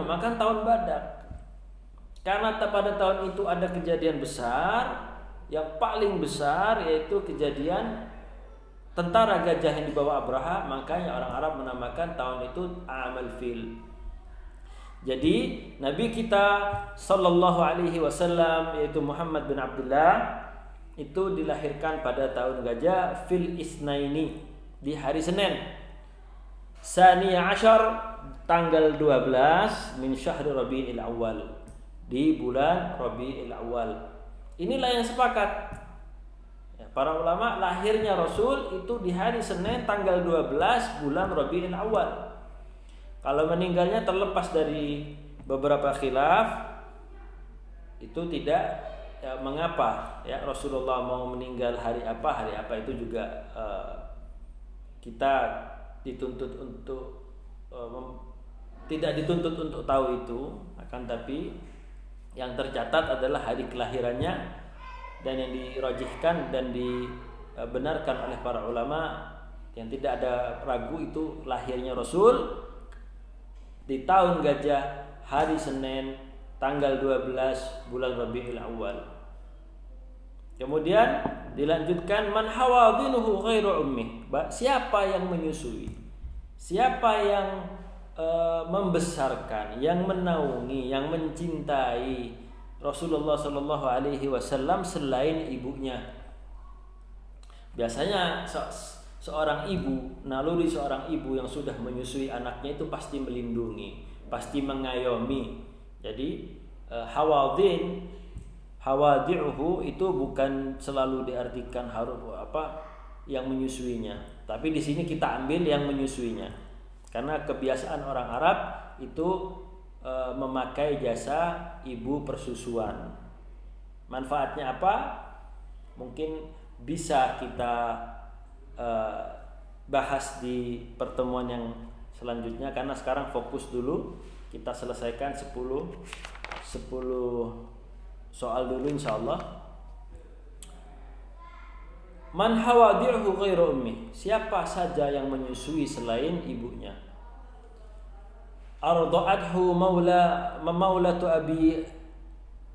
dinamakan tahun Badak. Karena pada tahun itu ada kejadian besar, yang paling besar yaitu kejadian tentara gajah yang dibawa Abraha, makanya orang Arab menamakan tahun itu Amal Fil. Jadi Nabi kita sallallahu alaihi wasallam yaitu Muhammad bin Abdullah itu dilahirkan pada tahun gajah Fil Isnaini, di hari Senin. Saniya Ashar, tanggal 12 min syahri Rabiul Awal, di bulan Rabiul Awal. Inilah yang sepakat para ulama, lahirnya Rasul itu di hari Senin tanggal 12 bulan Rabiul Awal. Kalau meninggalnya terlepas dari beberapa khilaf, itu tidak mengapa ya, Rasulullah mau meninggal hari apa itu juga kita dituntut untuk tidak dituntut untuk tahu itu, akan tapi yang tercatat adalah hari kelahirannya, dan yang dirajihkan dan dibenarkan oleh para ulama yang tidak ada ragu itu lahirnya Rasul di tahun gajah hari Senin tanggal 12 bulan Rabiul Awal. Kemudian dilanjutkan man hawadhinuhu ghairu ummi, siapa yang menyusui, siapa yang membesarkan, yang menaungi, yang mencintai Rasulullah Shallallahu Alaihi Wasallam selain ibunya. Biasanya seorang ibu, naluri seorang ibu yang sudah menyusui anaknya itu pasti melindungi, pasti mengayomi. Jadi hawadi'uhu itu bukan selalu diartikan harus yang menyusuinya, tapi di sini kita ambil yang menyusuinya, karena kebiasaan orang Arab itu memakai jasa ibu persusuan. Manfaatnya apa? Mungkin bisa kita bahas di pertemuan yang selanjutnya, karena sekarang fokus dulu kita selesaikan 10 soal dulu insyaallah. Man hawadi'uhu ghairu ummi, siapa saja yang menyusui selain ibunya. Arda'athu maulatu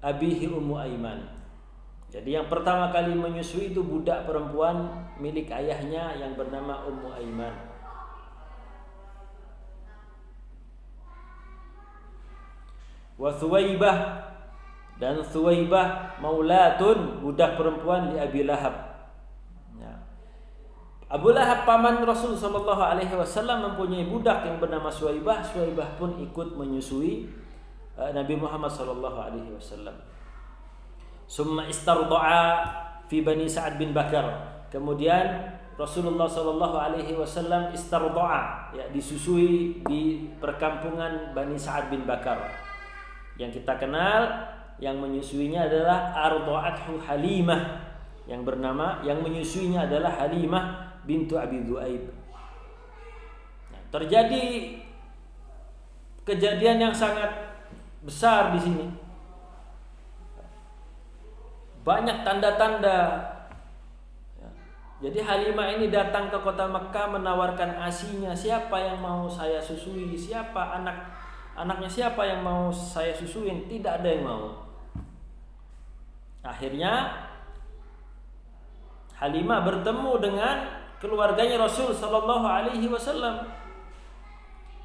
abihi Ummu Aiman. Jadi yang pertama kali menyusui itu budak perempuan milik ayahnya yang bernama Ummu Aiman. Wa Thuwaibah, dan Thuwaibah maulatun, budak perempuan di Abi Lahab. Ya. Abu Lahab paman Rasul sallallahu alaihi wasallam mempunyai budak yang bernama Thuwaibah. Thuwaibah pun ikut menyusui Nabi Muhammad sallallahu alaihi wasallam. Summa istarda'a fi Bani Sa'ad bin Bakar. Kemudian Rasulullah sallallahu alaihi wasallam istarda'a, ya, disusui di perkampungan Bani Sa'ad bin Bakar. Yang kita kenal yang menyusuinya adalah arda'athu Halimah, yang menyusuinya adalah Halimah bintu Abi Dhu'aib. Nah, terjadi kejadian yang sangat besar di sini. Banyak tanda-tanda. Jadi Halimah ini datang ke kota Mekah menawarkan asinya, siapa yang mau saya susui, siapa anaknya siapa yang mau saya susuin, tidak ada yang mau. Akhirnya Halimah bertemu dengan keluarganya Rasul sallallahu alaihi wasallam.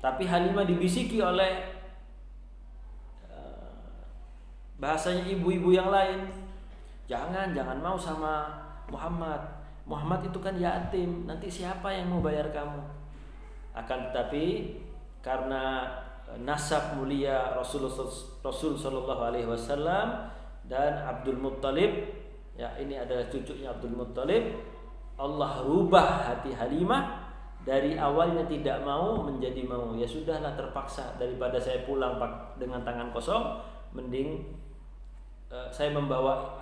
Tapi Halimah dibisiki oleh bahasanya ibu-ibu yang lain. Jangan mau sama Muhammad. Muhammad itu kan yatim, nanti siapa yang mau bayar kamu? Akan tetapi karena nasab mulia Rasul sallallahu alaihi wasallam dan Abdul Muttalib, ya, ini adalah cucunya Abdul Muttalib, Allah rubah hati Halimah dari awalnya tidak mau menjadi mau. Ya sudahlah, terpaksa, daripada saya pulang dengan tangan kosong, mending saya membawa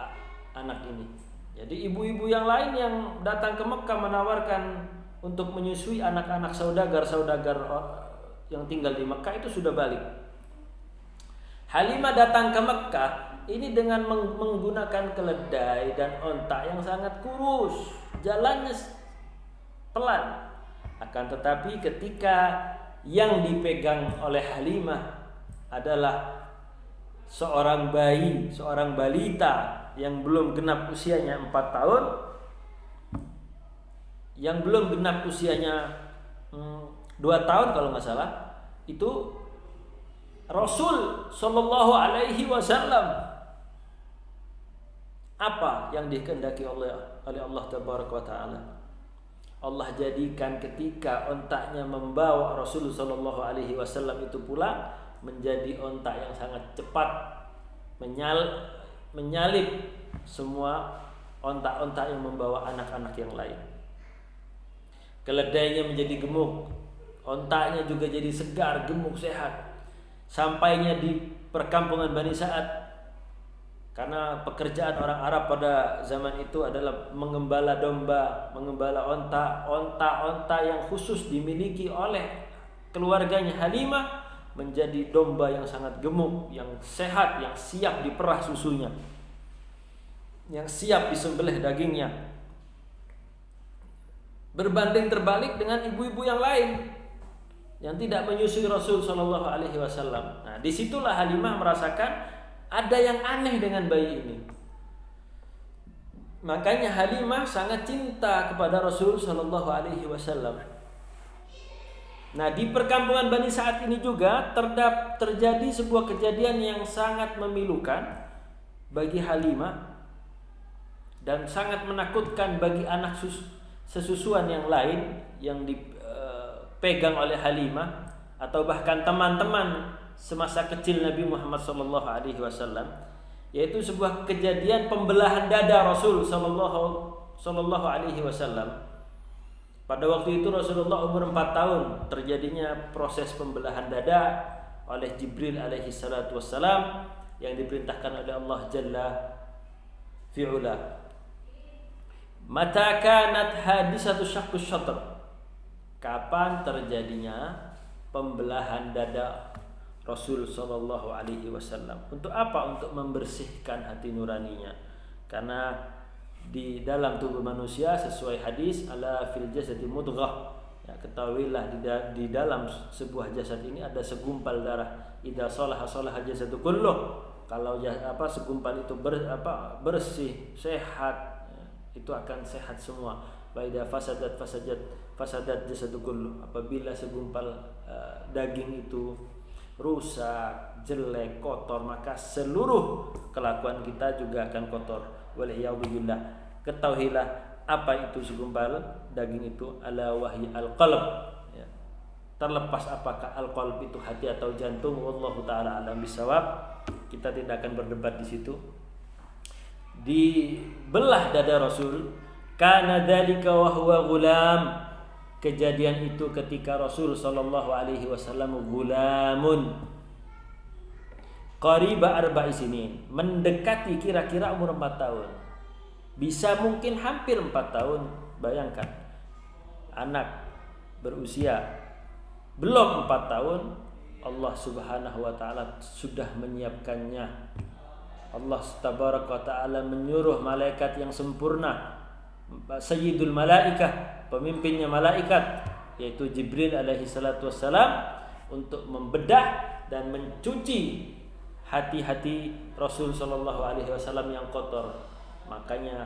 anak ini. Jadi ibu-ibu yang lain yang datang ke Mekah menawarkan untuk menyusui anak-anak saudagar yang tinggal di Mekah itu sudah balik. Halimah datang ke Mekah ini dengan menggunakan keledai dan onta yang sangat kurus, jalannya pelan. Akan tetapi ketika yang dipegang oleh Halimah adalah seorang bayi, seorang balita yang belum genap usianya 4 tahun, yang belum genap usianya 2 tahun kalau nggak salah, itu Rasul Shallallahu Alaihi Wasallam apa yang dikehendaki oleh Allah Tabaraka wa Taala. Allah jadikan ketika ontaknya membawa Rasul Shallallahu Alaihi Wasallam itu pulang menjadi ontak yang sangat cepat, menyalip semua ontak-ontak yang membawa anak-anak yang lain. Keledainya menjadi gemuk, ontaknya juga jadi segar, gemuk, sehat. Sampainya di perkampungan Bani Sa'ad, karena pekerjaan orang Arab pada zaman itu adalah mengembala domba, mengembala onta yang khusus dimiliki oleh keluarganya Halimah menjadi domba yang sangat gemuk, yang sehat, yang siap diperah susunya, yang siap disembelih dagingnya. Berbanding terbalik dengan ibu-ibu yang lain yang tidak menyusui Rasul Shallallahu Alaihi Wasallam. Nah, disitulah Halimah merasakan ada yang aneh dengan bayi ini. Makanya Halimah sangat cinta kepada Rasul Shallallahu Alaihi Wasallam. Nah, di perkampungan Bani Sa'ad ini juga terjadi sebuah kejadian yang sangat memilukan bagi Halimah dan sangat menakutkan bagi anak sesusuan yang lain yang dipegang oleh Halimah atau bahkan teman-teman semasa kecil Nabi Muhammad SAW, yaitu sebuah kejadian pembelahan dada Rasul Sallallahu Alaihi Wasallam. Pada waktu itu Rasulullah umur 4 tahun, terjadinya proses pembelahan dada oleh Jibril alaihi salatu wassalam yang diperintahkan oleh Allah Jalla fi'ula. Mata kanat hadisatu syaqqus syatr. Kapan terjadinya pembelahan dada Rasul Sallallahu Alaihi Wasallam? Untuk apa? Untuk membersihkan hati nuraninya. Karena di dalam tubuh manusia sesuai hadis ala fil jasadi mudghah, ya, ketahuilah di dalam sebuah jasad ini ada segumpal darah. Idza salaha salaha jasadu kulluh. Kalau segumpal itu bersih, sehat, ya, itu akan sehat semua. Wa idza fasadat jasadu kulluh. Apabila segumpal daging itu rusak, jelek, kotor, maka seluruh kelakuan kita juga akan kotor. Waliyadzubillah. Ketahuilah apa itu segumpal daging itu, ala wahyi al-qalb, ya. Terlepas apakah al-qalb itu hati atau jantung, wallahu taala alam bisawab. Kita tidak akan berdebat di situ. Dibelah dada Rasul, kana dzalika wa huwa ghulam. Kejadian itu ketika Rasul sallallahu alaihi wasallam gulamun qariba arba'i sinin, mendekati kira-kira umur 4 tahun. Bisa mungkin hampir 4 tahun. Bayangkan, anak berusia belum 4 tahun, Allah Subhanahu wa taala sudah menyiapkannya. Allah Tabaraka wa taala menyuruh malaikat yang sempurna, Sayyidul Malaikah, pemimpinnya malaikat, yaitu Jibril alaihi salatu wassalam, untuk membedah dan mencuci hati-hati Rasul sallallahu alaihi wasallam yang kotor. Makanya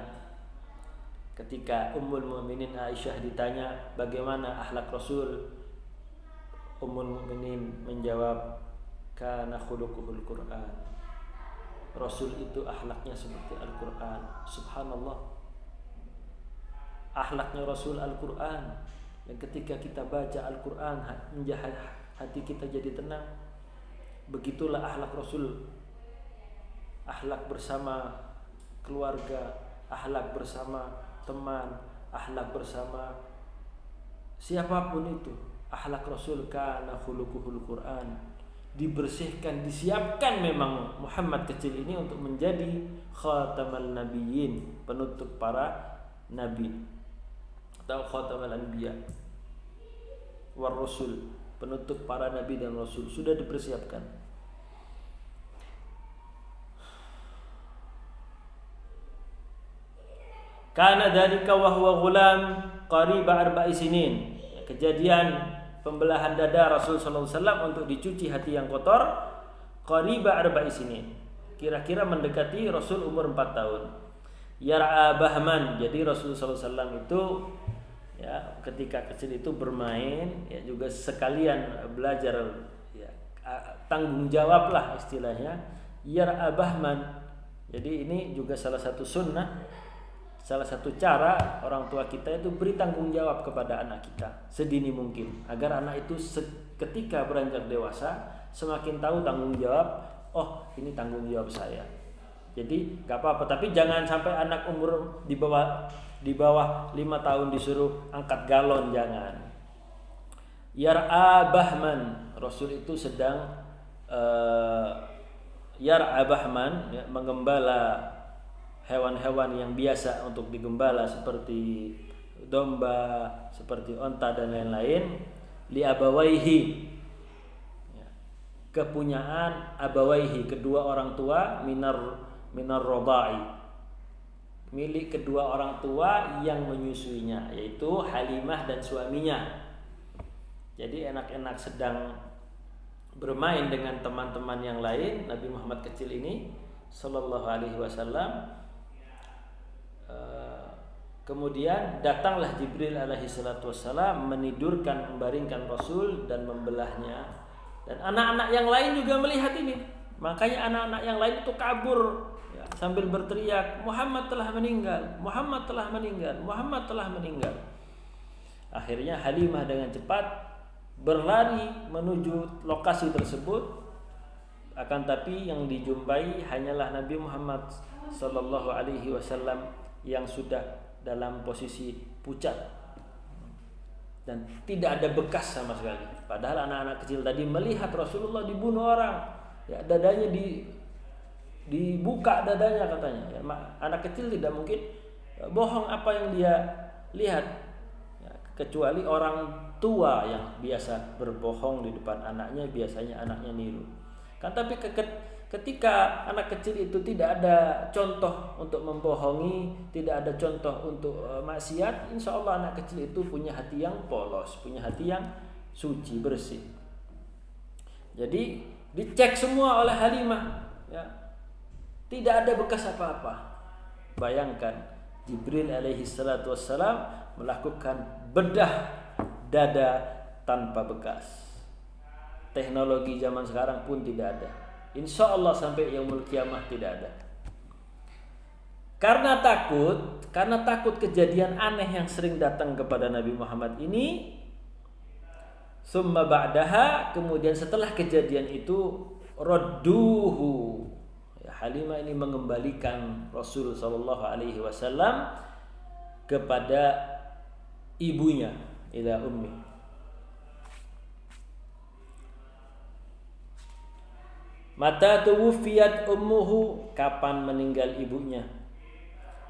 ketika Ummul Mukminin Aisyah ditanya bagaimana akhlak Rasul, Ummul Mukminin menjawab, kana khuluquhul Qur'an. Rasul itu akhlaknya seperti Al-Qur'an. Subhanallah. Akhlaknya Rasul Al-Qur'an. Dan ketika kita baca Al-Qur'an, hati kita jadi tenang. Begitulah akhlak Rasul. Akhlak bersama keluarga, akhlak bersama teman, akhlak bersama siapapun itu. Akhlak Rasul kana khuluquhul Qur'an. Dibersihkan, disiapkan memang Muhammad kecil ini untuk menjadi khatamal nabiyyin, penutup para nabi, atau khatamal anbiya war rasul, penutup para nabi dan rasul, sudah dipersiapkan. Kana dzalika wa huwa ghulam qariba arba'i sinin. Kejadian pembelahan dada Rasul sallallahu alaihi wasallam untuk dicuci hati yang kotor qariba arba'i sinin. Kira-kira mendekati Rasul umur 4 tahun. Yar'a bahman. Jadi Rasulullah SAW itu ya ketika kecil itu bermain ya juga sekalian belajar ya tanggung jawab lah istilahnya. Yar'a bahman. Jadi ini juga salah satu sunnah, salah satu cara orang tua kita itu beri tanggung jawab kepada anak kita sedini mungkin agar anak itu ketika beranjak dewasa semakin tahu tanggung jawab. Oh, ini tanggung jawab saya. Jadi gak apa-apa, tapi jangan sampai anak umur di bawah 5 tahun disuruh angkat galon, jangan. Yar'a bahman, Rasul itu sedang yar'a bahman ya, menggembala hewan-hewan yang biasa untuk digembala seperti domba, seperti onta dan lain-lain. Li abawaihi, kepunyaan abawaihi, kedua orang tua, minar rodai, milik kedua orang tua yang menyusuinya, yaitu Halimah dan suaminya. Jadi enak-enak sedang bermain dengan teman-teman yang lain, Nabi Muhammad kecil ini sallallahu alaihi wasallam. Kemudian datanglah Jibril alaihi salatu wassalam menidurkan, membaringkan Rasul dan membelahnya. Dan anak-anak yang lain juga melihat ini. Makanya anak-anak yang lain itu kabur ya, sambil berteriak, Muhammad telah meninggal, Muhammad telah meninggal, Muhammad telah meninggal. Akhirnya Halimah dengan cepat berlari menuju lokasi tersebut. Akan tapi yang dijumpai hanyalah Nabi Muhammad sallallahu alaihi wasallam yang sudah dalam posisi pucat dan tidak ada bekas sama sekali. Padahal anak-anak kecil tadi melihat Rasulullah dibunuh orang, ya dadanya dibuka dadanya katanya. Ya, anak kecil tidak mungkin bohong apa yang dia lihat, ya, kecuali orang tua yang biasa berbohong di depan anaknya, biasanya anaknya niru. Kan tapi ketika anak kecil itu tidak ada contoh untuk membohongi, tidak ada contoh untuk maksiat, insya Allah anak kecil itu punya hati yang polos, punya hati yang suci, bersih. Jadi dicek semua oleh Halimah, ya, tidak ada bekas apa-apa. Bayangkan Jibril alaihi salatu wassalam melakukan bedah dada tanpa bekas. Teknologi zaman sekarang pun tidak ada. Insya Allah sampai yaumul kiamah tidak ada. Karena takut kejadian aneh yang sering datang kepada Nabi Muhammad ini. Summa ba'daha, kemudian setelah kejadian itu radduhu. Ya, Halimah ini mengembalikan Rasul sallallahu alaihi wasallam kepada ibunya, ila ummi. Mata tuwfiyat ummuhu, kapan meninggal ibunya.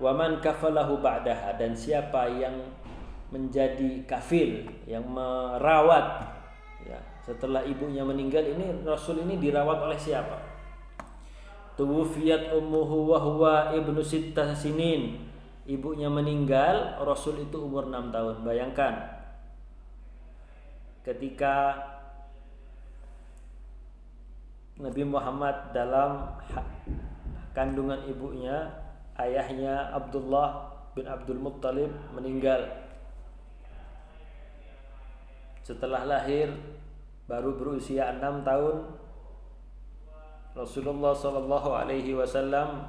Waman kafalahu ba'daha, dan siapa yang menjadi kafil, yang merawat ya, setelah ibunya meninggal. Ini Rasul ini dirawat oleh siapa? Tuwfiyat ummuhu wa huwa ibnu sittah sinin. Ibunya meninggal, Rasul itu umur 6 tahun. Bayangkan ketika Nabi Muhammad dalam kandungan ibunya, ayahnya Abdullah bin Abdul Muttalib meninggal. Setelah lahir baru berusia 6 tahun, Rasulullah sallallahu alaihi wasallam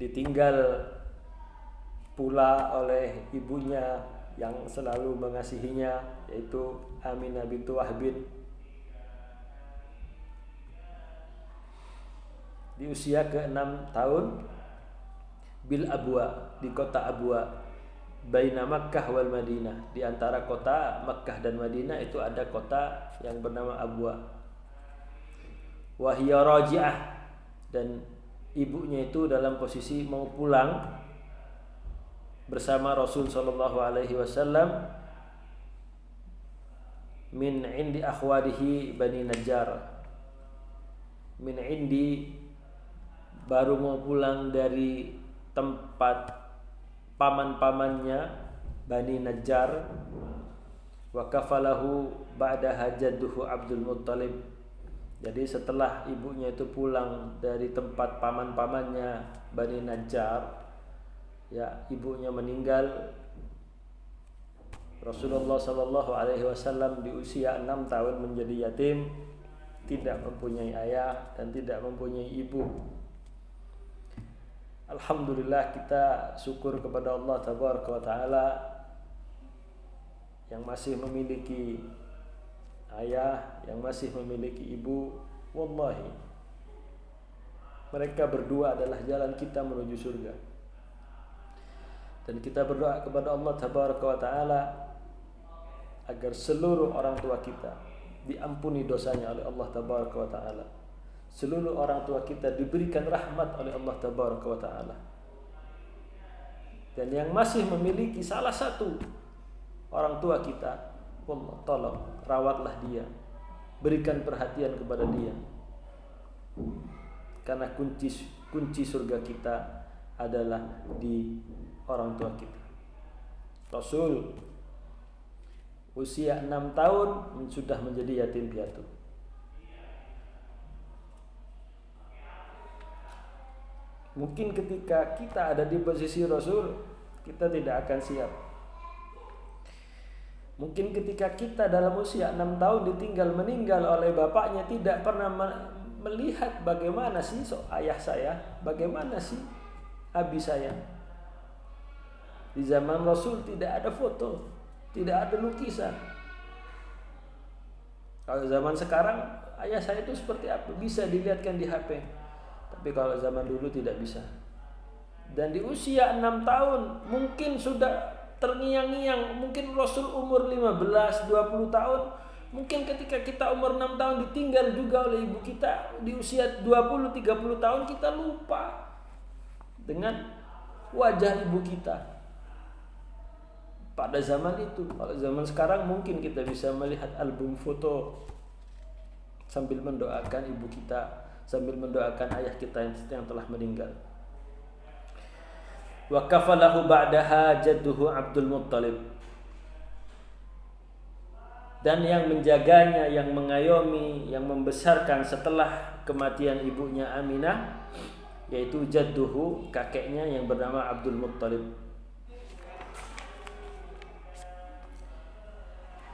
ditinggal pula oleh ibunya yang selalu mengasihinya, yaitu Aminah bintu Wahbin. Di usia ke-6 tahun, bil Abwa, di kota Abwa, baina Makkah wal Madinah, di antara kota Makkah dan Madinah itu ada kota yang bernama Abwa. Wa hiya raji'ah, dan ibunya itu dalam posisi mau pulang bersama Rasul sallallahu alaihi wasallam min indi akhwadihi Bani Najjar. Min indi, baru mau pulang dari tempat paman-pamannya Bani Najjar. Wa kafalahu ba'daha jadduhu Abdul Muttalib. Jadi setelah ibunya itu pulang dari tempat paman-pamannya Bani Najjar, ya ibunya meninggal, Rasulullah Shallallahu Alaihi Wasallam di usia 6 tahun menjadi yatim, tidak mempunyai ayah dan tidak mempunyai ibu. Alhamdulillah, kita syukur kepada Allah Tabaraka wa Ta'ala yang masih memiliki ayah, yang masih memiliki ibu. Wallahi, mereka berdua adalah jalan kita menuju surga. Dan kita berdoa kepada Allah Tabaraka wa Ta'ala agar seluruh orang tua kita diampuni dosanya oleh Allah Tabaraka wa Ta'ala. Seluruh orang tua kita diberikan rahmat oleh Allah Tabaraka wa Ta'ala. Dan yang masih memiliki salah satu orang tua kita, Allah tolong rawatlah dia, berikan perhatian kepada dia, karena kunci surga kita adalah di orang tua kita. Rasul usia 6 tahun sudah menjadi yatim piatu. Mungkin ketika kita ada di posisi Rasul, kita tidak akan siap. Mungkin ketika kita dalam usia 6 tahun ditinggal meninggal oleh bapaknya, tidak pernah melihat bagaimana sih ayah saya, bagaimana sih abi saya. Di zaman Rasul tidak ada foto, tidak ada lukisan. Kalau zaman sekarang ayah saya itu seperti apa bisa dilihatkan di HP. Tapi kalau zaman dulu tidak bisa. Dan di usia 6 tahun mungkin sudah terngiang-ngiang, mungkin Rasul umur 15, 20 tahun. Mungkin ketika kita umur 6 tahun ditinggal juga oleh ibu kita, di usia 20, 30 tahun kita lupa dengan wajah ibu kita pada zaman itu. Kalau zaman sekarang mungkin kita bisa melihat album foto sambil mendoakan ibu kita, sambil mendoakan ayah kita yang telah meninggal. Wa kafalahu ba'daha jadduhu Abdul Muttalib. Dan yang menjaganya, yang mengayomi, yang membesarkan setelah kematian ibunya Aminah, yaitu jadduhu, kakeknya yang bernama Abdul Muttalib.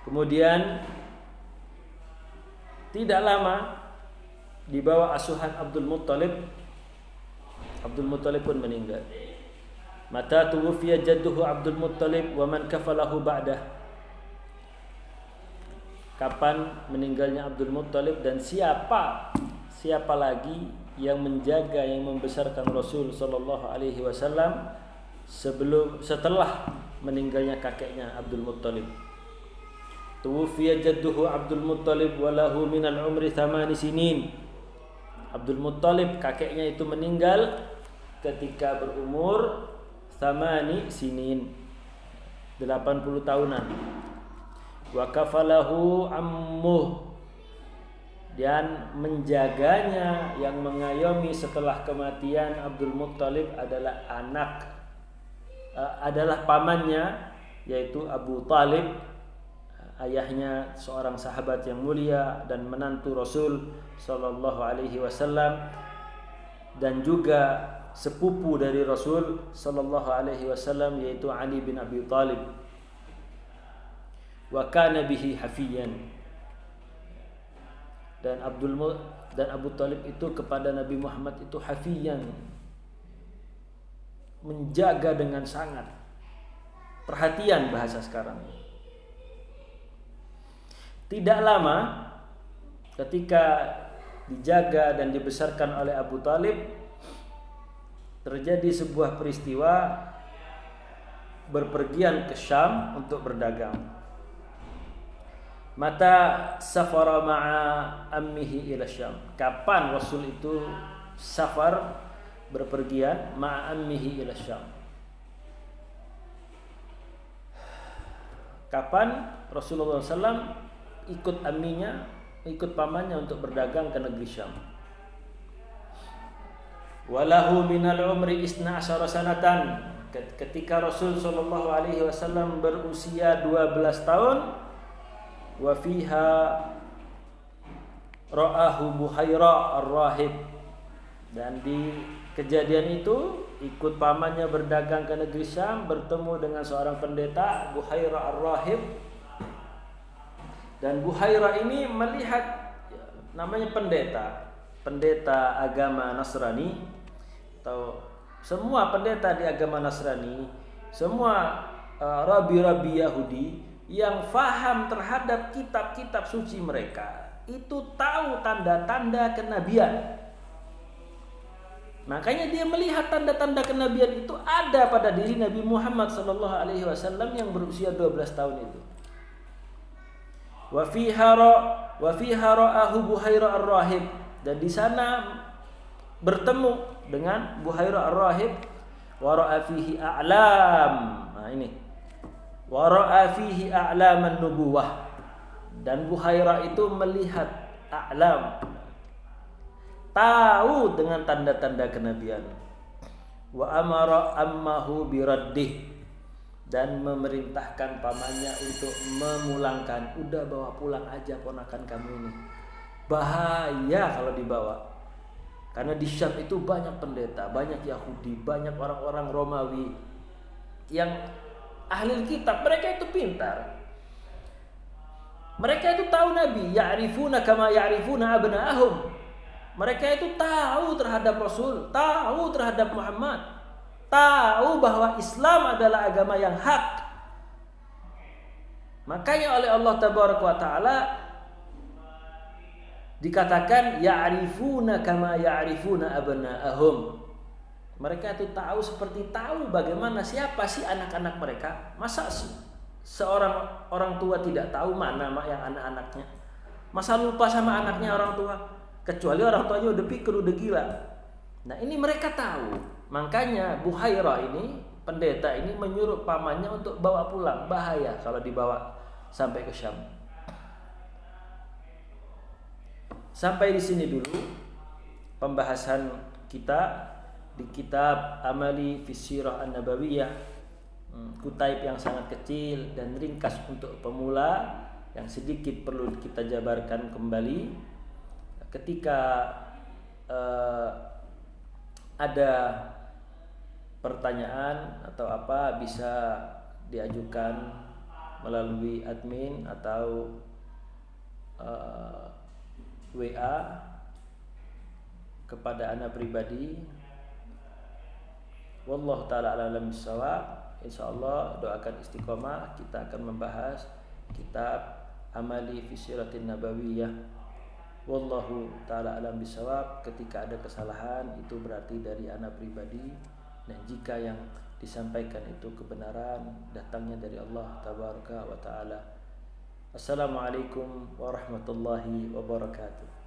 Kemudian tidak lama di bawah asuhan Abdul Muttalib pun meninggal. Mata tuwfiya jadduhu Abdul Muttalib wa man kafalahu ba'dah. Kapan meninggalnya Abdul Muttalib dan siapa lagi yang menjaga, yang membesarkan Rasul sallallahu alaihi wasallam setelah meninggalnya kakeknya Abdul Muttalib. Tuwfiya jadduhu Abdul Muttalib wa lahu minal umri 8 sinin. Abdul Muttalib kakeknya itu meninggal ketika berumur 8 sinin, 80 tahunan. Wa kafalahu ammuh, dan menjaganya, yang mengayomi setelah kematian Abdul Muttalib adalah pamannya, yaitu Abu Talib, ayahnya seorang sahabat yang mulia dan menantu Rasul sallallahu alaihi wasallam, dan juga sepupu dari Rasul sallallahu alaihi wasallam, yaitu Ali bin Abi Thalib. Wa kana bihi hafiyan. Dan Abu Thalib itu kepada Nabi Muhammad itu hafiyan, menjaga dengan sangat, perhatian bahasa sekarang. Tidak lama ketika dijaga dan dibesarkan oleh Abu Thalib, terjadi sebuah peristiwa berpergian ke Syam untuk berdagang. Mata safara ma'a ammihi ila Syam. Kapan Rasul itu safar, berpergian ma'a ammihi ila Syam? Kapan Rasulullah SAW ikut amminya, ikut pamannya untuk berdagang ke negeri Syam? Walahu minal umri 12 sanatan. Ketika Rasul sallallahu alaihi wasallam berusia 12 tahun, wa fiha ra'ahu Buhaira ar-rahib, dan di kejadian itu ikut pamannya berdagang ke negeri Syam, bertemu dengan seorang pendeta Buhaira ar-rahib. Dan Buhaira ini melihat, namanya pendeta agama Nasrani, atau semua pendeta di agama Nasrani, semua rabi-rabi Yahudi yang faham terhadap kitab-kitab suci mereka, itu tahu tanda-tanda kenabian. Makanya dia melihat tanda-tanda kenabian itu ada pada diri Nabi Muhammad SAW yang berusia 12 tahun itu. Wa fiha ra'ahu Buhaira ar-rahib, dan di sana bertemu dengan Buhaira ar-rahib. Wa ra'a fihi a'lam. Nah ini. Wa ra'a fihi a'laman nubuwah. Dan Buhaira itu melihat a'lam, tahu dengan tanda-tanda kenabian. Wa amara ammahu biraddih, dan memerintahkan pamannya untuk memulangkan. Udah bawa pulang aja ponakan kamu ini, bahaya kalau dibawa. Karena di Syam itu banyak pendeta, banyak Yahudi, banyak orang-orang Romawi yang ahli kitab. Mereka itu pintar, mereka itu tahu Nabi. Ya'rifuna kama ya'rifuna abna'ahum. Mereka itu tahu terhadap Rasul, tahu terhadap Muhammad, tahu bahwa Islam adalah agama yang hak. Makanya oleh Allah Tabaraka wa Ta'ala dikatakan ya'rifuna kama ya'rifuna abna'ahum. Mereka itu tahu seperti tahu bagaimana siapa sih anak-anak mereka. Masa seorang orang tua tidak tahu mana yang anak-anaknya? Masa lupa sama anaknya orang tua? Kecuali orang tuanya udah pikir, udah gila. Nah ini mereka tahu. Makanya Buhaira ini, pendeta ini menyuruh pamannya untuk bawa pulang. Bahaya kalau dibawa sampai ke Syam. Sampai di sini dulu pembahasan kita di kitab Amali fi Sirah An-Nabawiyah. Kutaib yang sangat kecil dan ringkas untuk pemula, yang sedikit perlu kita jabarkan kembali. Ketika ada pertanyaan atau apa, bisa diajukan melalui admin atau WA kepada ana pribadi. Wallahu ta'ala a'lam bissawab. Insyaallah doakan istiqomah. Kita akan membahas kitab Amali fi Siratin Nabawiyah. Wallahu ta'ala a'lam bissawab. Ketika ada kesalahan itu berarti dari ana pribadi, dan jika yang disampaikan itu kebenaran datangnya dari Allah Tabaraka wa Ta'ala. Assalamualaikum warahmatullahi wabarakatuh.